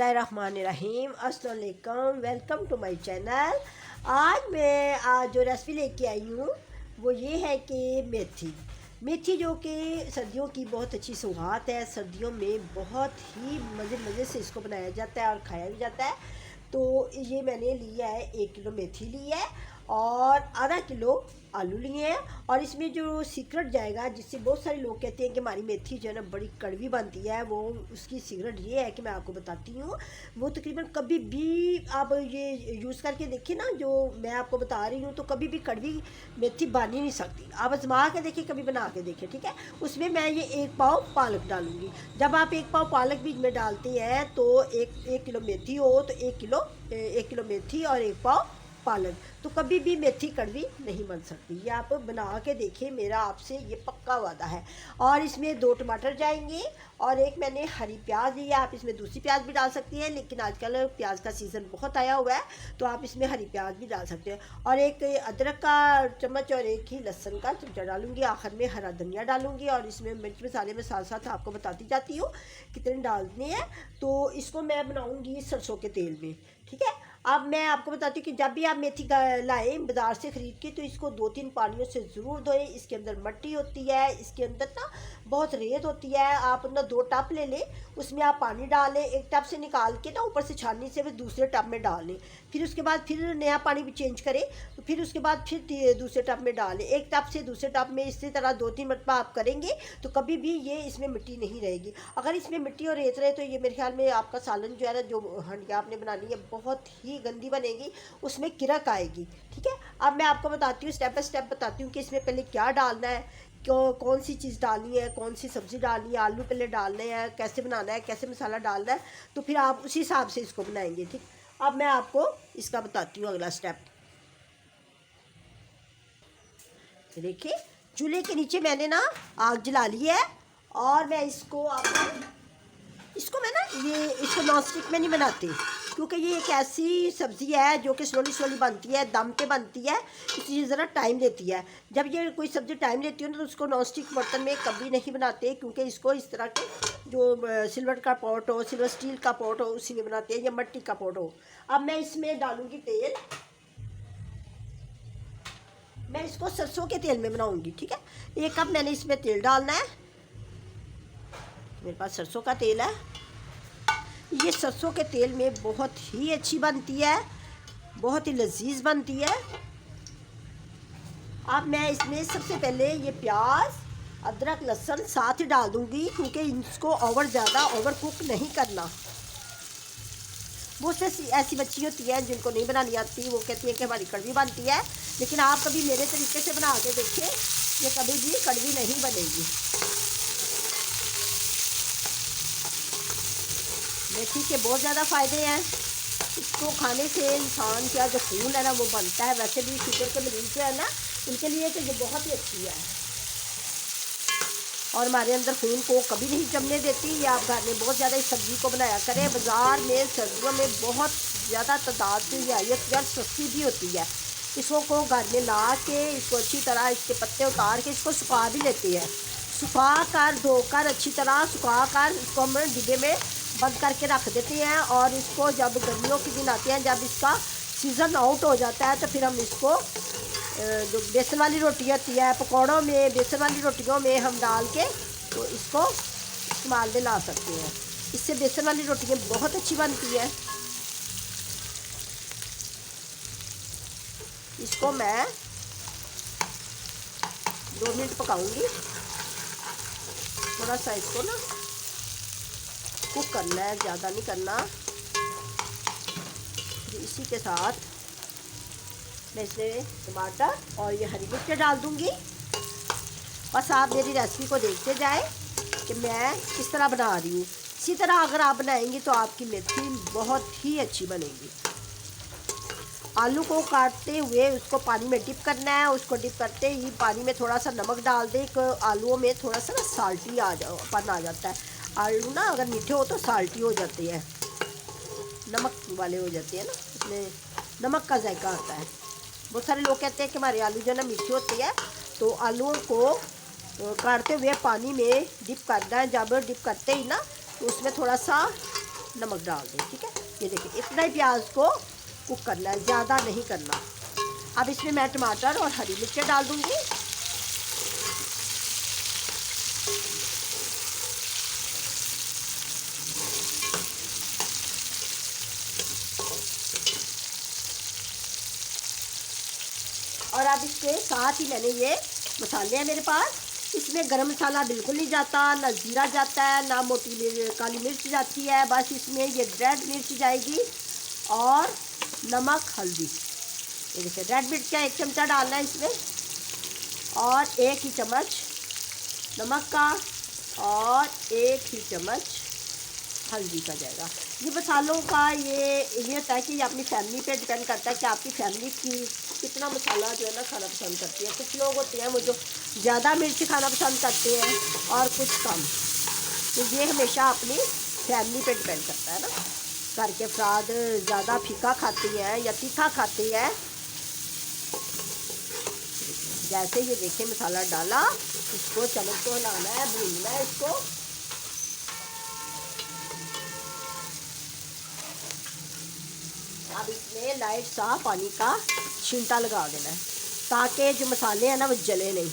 बिस्मिल्लाहिर्रहमानिर्रहीम, अस्सलाम वालेकुम, वेलकम टू माय चैनल। आज जो रेसिपी लेके आई हूँ वो ये है कि मेथी जो कि सर्दियों की बहुत अच्छी सौगात है। सर्दियों में बहुत ही मज़े से इसको बनाया जाता है और खाया भी जाता है। तो ये मैंने लिया है 1 किलो मेथी ली है और आधा किलो आलू लिए हैं। और इसमें जो सीक्रेट जाएगा, जिससे बहुत सारे लोग कहते हैं कि हमारी मेथी जो है ना बड़ी कड़वी बनती है, वो उसकी सीक्रेट ये है कि मैं आपको बताती हूँ। वो तकरीबन कभी भी आप ये यूज़ करके देखिए ना, जो मैं आपको बता रही हूँ, तो कभी भी कड़वी मेथी बन ही नहीं सकती। आप आजमा के देखिए, कभी बना के देखिए, ठीक है। उसमें मैं ये 1 पाव पालक डालूँगी। जब आप 1 पाव पालक भी में डालते हैं तो एक किलो मेथी हो तो 1 किलो मेथी और 1 पाव पालक, तो कभी भी मेथी कड़वी नहीं बन सकती। ये आप बना के देखिए, मेरा आपसे ये पक्का वादा है। और इसमें 2 टमाटर जाएंगे और एक मैंने हरी प्याज ली है। आप इसमें दूसरी प्याज भी डाल सकती हैं, लेकिन आजकल प्याज का सीज़न बहुत आया हुआ है तो आप इसमें हरी प्याज भी डाल सकते हैं। और एक अदरक का चम्मच और एक ही लहसुन का चमचा डालूंगी। आखिर में हरा धनिया डालूंगी और इसमें मिर्च मसाले में साथ साथ आपको बताती जाती हूँ कितने डालने हैं। तो इसको मैं बनाऊँगी सरसों के तेल में, ठीक है। अब मैं आपको बताती हूँ कि जब भी आप मेथी लाएँ बाज़ार से ख़रीद के, तो इसको 2-3 पानियों से ज़रूर धोएं। इसके अंदर मिट्टी होती है, इसके अंदर ना बहुत रेत होती है। आप ना 2 टब ले लें, उसमें आप पानी डाल लें। एक टब से निकाल के ना ऊपर से छाननी से फिर दूसरे टब में डाल लें। फिर उसके बाद फिर नया पानी भी चेंज करें, तो फिर उसके बाद फिर दूसरे टब में डाल लें। एक टब से दूसरे टब में इसी तरह 2-3 मरतबा आप करेंगे तो कभी भी ये इसमें मिट्टी नहीं रहेगी। अगर इसमें मिट्टी और रेत रहे तो ये मेरे ख्याल में आपका सालन जो है ना, जो हंडिया आपने बनानी है, बहुत ही गंदी बनेगी, उसमें किरक आएगी, ठीक है। अब मैं आपको बताती हूँ, स्टेप बाय स्टेप बताती हूँ कि इसमें पहले क्या डालना है, कौन सी चीज़ डालनी है, कौन सी सब्ज़ी डालनी है, आलू पहले डालने हैं, कैसे बनाना है, कैसे मसाला डालना है, तो फिर आप उसी हिसाब से इसको बनाएंगे, ठीक। अब मैं आपको इसका बताती हूँ अगला स्टेप। देखिए, चूल्हे के नीचे मैंने ना आग जला ली है और मैं इसको मैं ना इसको नॉन स्टिक में नहीं बनाती, क्योंकि ये एक ऐसी सब्ज़ी है जो कि स्लोली बनती है, दम पे बनती है, इसलिए ज़रा टाइम लेती है। जब ये कोई सब्ज़ी टाइम लेती है ना, तो उसको नॉन स्टिक बर्तन में कभी नहीं बनाते, क्योंकि इसको इस तरह के जो सिल्वर का पॉट हो, सिल्वर स्टील का पॉट हो, उसी में बनाते हैं, या मिट्टी का पॉट हो। अब मैं इसमें डालूँगी तेल। मैं इसको सरसों के तेल में बनाऊँगी, ठीक है। 1 कप मैंने इसमें तेल डालना है। मेरे पास सरसों का तेल है। ये सरसों के तेल में बहुत ही अच्छी बनती है, बहुत ही लजीज बनती है। अब मैं इसमें सबसे पहले ये प्याज, अदरक, लहसुन साथ ही डाल दूंगी, क्योंकि इसको ज़्यादा ओवर कुक नहीं करना। बहुत से ऐसी बच्ची होती है जिनको नहीं बनानी आती, वो कहती है कि हमारी कड़वी बनती है, लेकिन आप कभी मेरे तरीके से बना के देखें, ये कभी भी कड़वी नहीं बनेगी। मेथी के बहुत ज़्यादा फ़ायदे हैं। इसको खाने से इंसान का जो खून है ना वो बनता है। वैसे भी शुगर के मरीज जो है ना, उनके लिए तो ये बहुत ही अच्छी है और हमारे अंदर खून को कभी नहीं जमने देती। ये आप घर में बहुत ज़्यादा इस सब्ज़ी को बनाया करें। बाज़ार में सर्दियों में बहुत ज़्यादा तादाद से ये सस्ती भी होती है। इसको घर में ला के इसको अच्छी तरह इसके पत्ते उतार के इसको सुखा भी लेते हैं। सुखा कर, धोकर, अच्छी तरह सुखा कर इसको हम डिब्बे में बंद करके रख देते हैं। और इसको जब गर्मियों के दिन आते हैं, जब इसका सीज़न आउट हो जाता है, तो फिर हम इसको जो बेसन वाली रोटी होती है, पकौड़ों में, बेसन वाली रोटियों में हम डाल के तो इसको इस्तेमाल में ला सकते हैं। इससे बेसन वाली रोटियाँ बहुत अच्छी बनती है। इसको मैं 2 मिनट पकाऊंगी। थोड़ा सा इसको ना कुक करना है, ज़्यादा नहीं करना। इसी के साथ मैं इसमें टमाटर और ये हरी मिर्च डाल दूंगी। बस आप मेरी रेसिपी को देखते जाएं कि मैं किस तरह बना रही हूँ। इसी तरह अगर आप बनाएंगी तो आपकी मेथी बहुत ही अच्छी बनेगी। आलू को काटते हुए उसको पानी में डिप करना है। उसको डिप करते ही पानी में थोड़ा सा नमक डाल दें। आलूओं में थोड़ा सा ना साल्टी पन आ जाता है। आलू ना अगर मीठे हो तो साल्टी हो जाते हैं, नमक वाले हो जाते हैं ना, इसमें नमक का जायका आता है। बहुत सारे लोग कहते हैं कि हमारे आलू जो है ना मीठे होते हैं, तो आलूओं को काटते हुए पानी में डिप करना है। जब डिप करते ही ना, तो उसमें थोड़ा सा नमक डाल दें। ठीक है, ये देखिए इतना ही प्याज को कुक करना है, ज़्यादा नहीं करना। अब इसमें मैं टमाटर और हरी मिर्चें डाल दूँगी। और अब इसके साथ ही मैंने ये मसाले हैं मेरे पास। इसमें गरम मसाला बिल्कुल नहीं जाता, ना ज़ीरा जाता है, ना मोटी काली मिर्च जाती है। बस इसमें ये रेड मिर्च जाएगी और नमक, हल्दी। ये देखिए रेड मिर्च का 1 चमचा डालना है इसमें, और 1 ही चम्मच नमक का, और 1 ही चम्मच हल्दी का जाएगा। ये मसालों का ये होता है कि ये अपनी फैमिली पे डिपेंड करता है कि आपकी फैमिली की कितना मसाला जो है ना खाना पसंद करती है। कुछ लोग होते हैं वो जो ज़्यादा मिर्च खाना पसंद करते हैं और कुछ कम। तो ये हमेशा अपनी फैमिली पे डिपेंड करता है ना। घर के अफराद ज़्यादा फीका खाती हैं या तीखा खाती है। जैसे ये देखिए मसाला डाला, इसको चम्मच को हिलाना है, भूनना है इसको। अब इसमें लाइट सा पानी का छींटा लगा देना है ताकि जो मसाले हैं ना वो जले नहीं।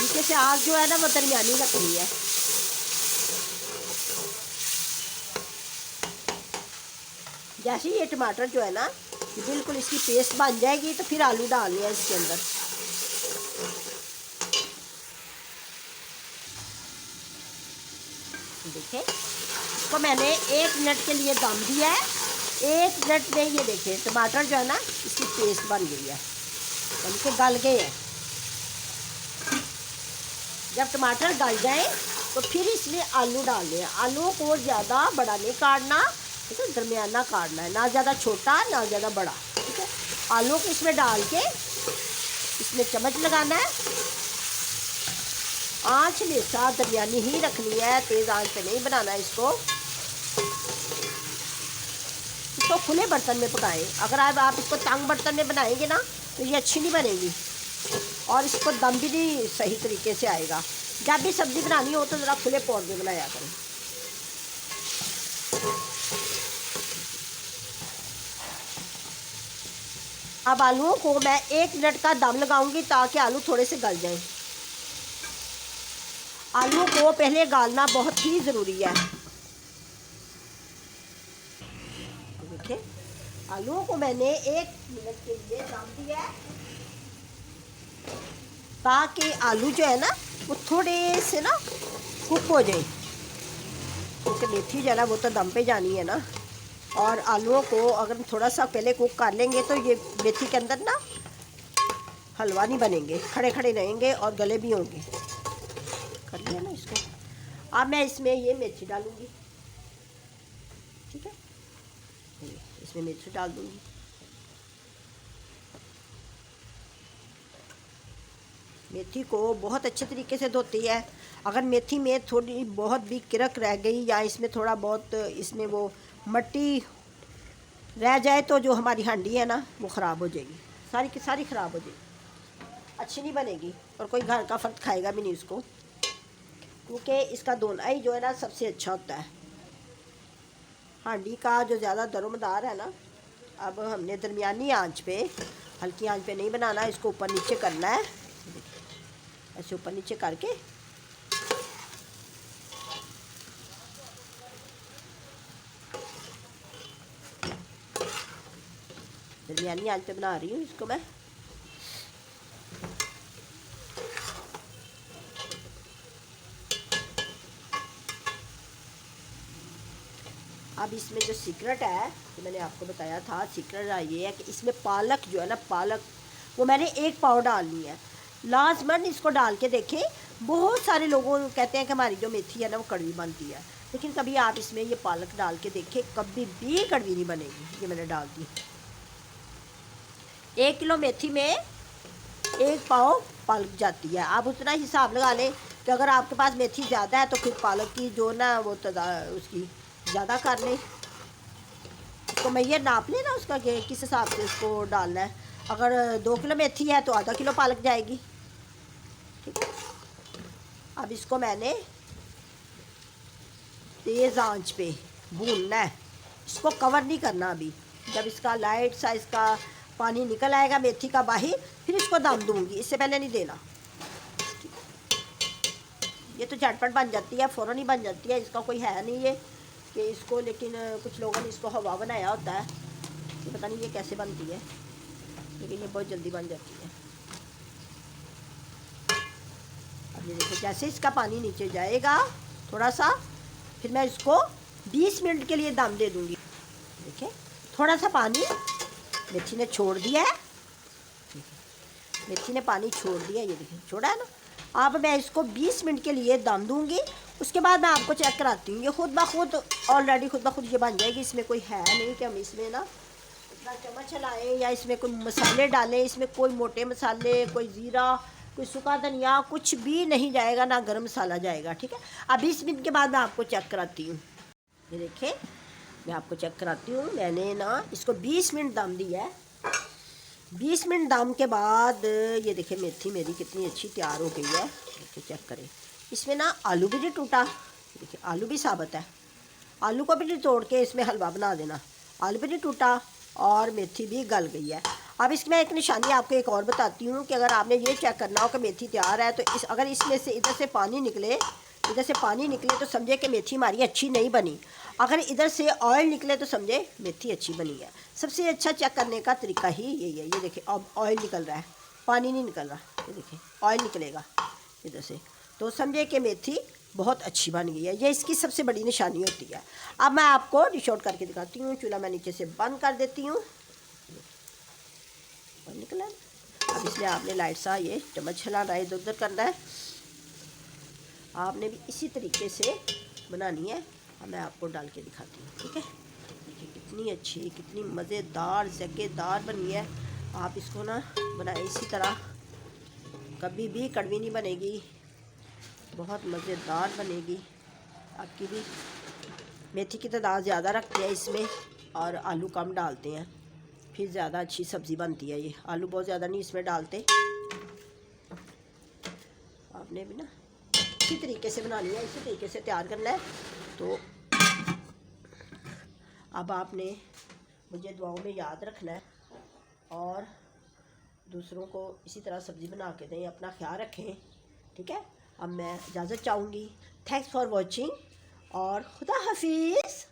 नीचे से आग जो है ना वो दरमियानी रखनी है। जैसे ये टमाटर जो है ना बिल्कुल इसकी पेस्ट बन जाएगी तो फिर आलू डालने हैं इसके अंदर। देखिए इसको मैंने 1 मिनट के लिए दम दिया है। 1 मिनट में ये देखिए टमाटर जो है ना इसकी पेस्ट बन गई है, यानी कि गल गए हैं। जब टमाटर गल जाए तो फिर इसमें आलू डालने हैं। आलू को ज़्यादा बड़ा नहीं काटना, ठीक है, दरमियाना काटना है, ना ज़्यादा छोटा ना ज़्यादा बड़ा। ठीक है, आलू को इसमें डाल के इसमें चम्मच लगाना है। आँच हमेशा दरमियानी ही रखनी है, तेज़ आँच पे नहीं बनाना है इसको खुले बर्तन में पकाएं। अगर आप इसको तंग बर्तन में बनाएंगे ना तो ये अच्छी नहीं बनेगी और इसको दम भी नहीं सही तरीके से आएगा। जब भी सब्ज़ी बनानी हो तो ज़रा खुले पॉट में बनाया करें। अब आलूओं को मैं 1 मिनट का दम लगाऊंगी ताकि आलू थोड़े से गल जाएं। आलू को पहले गालना बहुत ही ज़रूरी है। देखिए आलूओं को मैंने 1 मिनट के लिए दम दिया है ताकि आलू जो है ना वो थोड़े से ना कुक हो जाए, क्योंकि मेथी जो है ना वो तो दम पे जानी है ना। और आलूओं को अगर थोड़ा सा पहले कुक कर लेंगे तो ये मेथी के अंदर ना हलवा नहीं बनेंगे, खड़े खड़े रहेंगे और गले भी होंगे। कर लिया ना इसको। अब मैं इसमें ये मेथी डालूँगी। ठीक है, इसमें मेथी डाल दूँगी। मेथी को बहुत अच्छे तरीके से धोती है। अगर मेथी में थोड़ी बहुत भी किरक रह गई या इसमें थोड़ा बहुत इसमें वो मट्टी रह जाए तो जो हमारी हांडी है ना वो ख़राब हो जाएगी, सारी की सारी ख़राब हो जाएगी, अच्छी नहीं बनेगी और कोई घर का फ़र्द खाएगा भी नहीं उसको, क्योंकि इसका धोना ही जो है ना सबसे अच्छा होता है। हांडी का जो ज़्यादा दरोमदार है ना, अब हमने दरमियानी आंच पे, हल्की आंच पे नहीं बनाना, इसको ऊपर नीचे करना है। ऐसे ऊपर नीचे करके दरमियानी आंच पे बना रही हूँ इसको मैं। अब इसमें जो सीक्रेट है तो मैंने आपको बताया था, सीक्रेट ये है कि इसमें पालक जो है ना, पालक वो मैंने 1 पाव डालनी है। लाजमन इसको डाल के देखें। बहुत सारे लोगों कहते हैं कि हमारी जो मेथी है ना वो कड़वी बनती है, लेकिन कभी आप इसमें ये पालक डाल के देखें, कभी भी कड़वी नहीं बनेगी। ये मैंने डाल दी। 1 किलो मेथी में 1 पाव पालक जाती है। आप उतना हिसाब लगा लें कि अगर आपके पास मेथी ज़्यादा है तो फिर पालक की जो ना वो उसकी ज़्यादा कर लें। तो मैं ये नाप लें ना उसका कि किस हिसाब से इसको डालना है। अगर 2 किलो मेथी है तो आधा किलो पालक जाएगी। ठीक है, अब इसको मैंने तेज़ आंच पे भूनना है। इसको कवर नहीं करना अभी। जब इसका लाइट सा इसका पानी निकल आएगा मेथी का बाहर, फिर इसको दम दूंगी, इससे पहले नहीं देना। ये तो झटपट बन जाती है, फ़ौरन ही बन जाती है, इसका कोई है नहीं ये कि इसको, लेकिन कुछ लोगों ने इसको हवा बनाया होता है, ये पता नहीं ये कैसे बनती है, लेकिन ये बहुत जल्दी बन जाती है। अब ये देखो जैसे इसका पानी नीचे जाएगा थोड़ा सा, फिर मैं इसको 20 मिनट के लिए दम दे दूँगी। देखिए थोड़ा सा पानी मेथी ने छोड़ दिया है, मेथी ने पानी छोड़ दिया, ये देखिए छोड़ा है ना। अब मैं इसको 20 मिनट के लिए दम दूंगी, उसके बाद मैं आपको चेक कराती हूँ। ये खुद ब खुद ऑलरेडी खुद ब खुद ये बन जाएगी। इसमें कोई है नहीं कि हम इसमें ना इतना चम्मच चलाएँ या इसमें कोई मसाले डालें। इसमें कोई मोटे मसाले, कोई ज़ीरा, कोई सूखा धनिया, कुछ भी नहीं जाएगा, ना गरम मसाला जाएगा। ठीक है, अब 20 मिनट के बाद मैं आपको चेक कराती हूँ। ये देखिए मैं आपको चेक कराती हूँ। मैंने ना इसको 20 मिनट दम दिया है। 20 मिनट दम के बाद ये देखिए मेथी मेरी कितनी अच्छी तैयार हो गई है। देखिए चेक करें, इसमें ना आलू भी नहीं टूटा। देखिए आलू भी साबित है, आलू को भी नहीं तोड़ के इसमें हलवा बना देना। आलू भी नहीं टूटा और मेथी भी गल गई है। अब इसमें एक निशानी आपको एक और बताती हूँ कि अगर आपने ये चेक करना हो कि मेथी तैयार है, तो अगर इसमें से इधर से पानी निकले, तो समझे कि मेथी हमारी अच्छी नहीं बनी। अगर इधर से ऑयल निकले तो समझे मेथी अच्छी बनी है। सबसे अच्छा चेक करने का तरीका ही यही है। ये देखिए अब ऑयल निकल रहा है, पानी नहीं निकल रहा। ये देखिए ऑयल निकलेगा इधर से, तो समझे कि मेथी बहुत अच्छी बन गई है। ये इसकी सबसे बड़ी निशानी होती है। अब मैं आपको डिश आउट करके दिखाती हूँ। चूल्हा मैं नीचे से बंद कर देती हूँ। और निकला, अब इसमें आपने लाइट सा ये चम्मच हिलाना है, इधर उधर करना है। आपने भी इसी तरीके से बनानी है। अब मैं आपको डाल के दिखाती हूँ। ठीक है, देखिए कितनी अच्छी, कितनी मज़ेदार ज़ायकेदार बनी है। आप इसको ना बनाए इसी तरह, कभी भी कड़वी नहीं बनेगी, बहुत मज़ेदार बनेगी। आपकी भी मेथी की तादाद ज़्यादा रखते हैं इसमें और आलू कम डालते हैं, फिर ज़्यादा अच्छी सब्ज़ी बनती है। ये आलू बहुत ज़्यादा नहीं इसमें डालते। आपने भी ना इसी तरीके से बनानी है, इसी तरीके से तैयार करना है। तो अब आपने मुझे दुआओं में याद रखना है और दूसरों को इसी तरह सब्ज़ी बना के दें। अपना ख्याल रखें। ठीक है, अब मैं इजाज़त चाहूँगी। थैंक्स फॉर वॉचिंग और खुदा हाफिज़।